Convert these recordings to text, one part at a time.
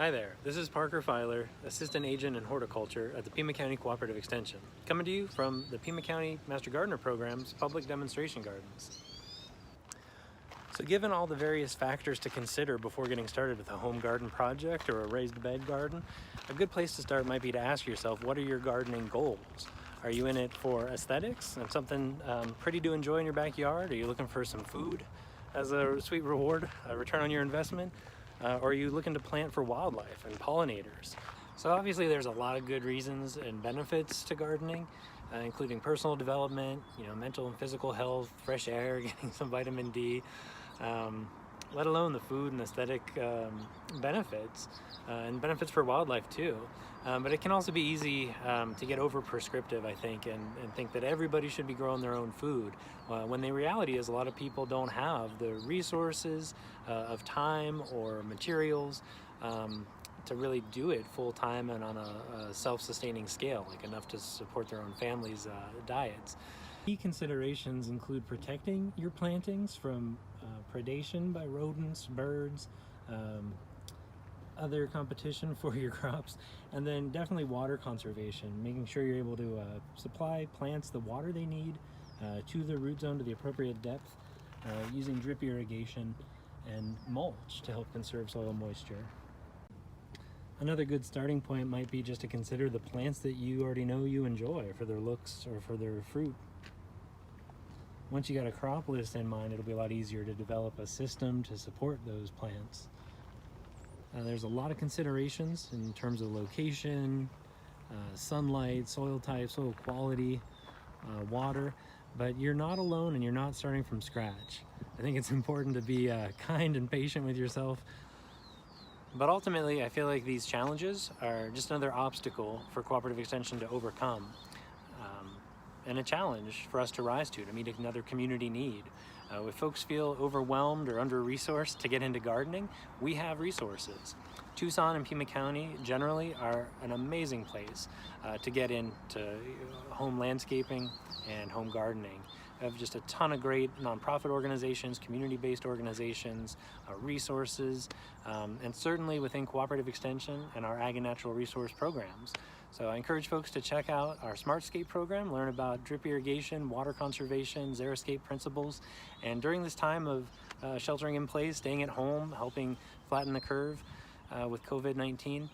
Hi there, this is Parker Filer, Assistant Agent in Horticulture at the Pima County Cooperative Extension, coming to you from the Pima County Master Gardener Program's Public Demonstration Gardens. So given all the various factors to consider before getting started with a home garden project or a raised bed garden, a good place to start might be to ask yourself, what are your gardening goals? Are you in it for aesthetics and something pretty to enjoy in your backyard? Are you looking for some food as a sweet reward, a return on your investment? Or are you looking to plant for wildlife and pollinators? So obviously there's a lot of good reasons and benefits to gardening, including personal development, mental and physical health, fresh air, getting some vitamin D, let alone the food and aesthetic benefits, and benefits for wildlife too. But it can also be easy to get over prescriptive, I think, and think that everybody should be growing their own food, when the reality is a lot of people don't have the resources of time or materials to really do it full-time and on a self-sustaining scale, like enough to support their own families' diets. Key considerations include protecting your plantings from predation by rodents, birds, other competition for your crops, and then definitely water conservation, making sure you're able to supply plants the water they need to the root zone to the appropriate depth, using drip irrigation and mulch to help conserve soil moisture. Another good starting point might be just to consider the plants that you already know you enjoy for their looks or for their fruit. Once you got a crop list in mind, it'll be a lot easier to develop a system to support those plants. There's a lot of considerations in terms of location, sunlight, soil type, soil quality, water, but you're not alone and you're not starting from scratch. I think it's important to be kind and patient with yourself. But ultimately, I feel like these challenges are just another obstacle for Cooperative Extension to overcome, and a challenge for us to rise to meet another community need. If folks feel overwhelmed or under-resourced to get into gardening, we have resources. Tucson and Pima County generally are an amazing place to get into home landscaping and home gardening. We have just a ton of great nonprofit organizations, community-based organizations, resources, and certainly within Cooperative Extension and our Ag and Natural Resource programs. So I encourage folks to check out our SmartScape program, learn about drip irrigation, water conservation, Xeriscape principles, and during this time of sheltering in place, staying at home, helping flatten the curve with COVID-19,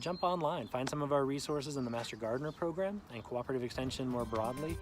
jump online, find some of our resources in the Master Gardener program and Cooperative Extension more broadly.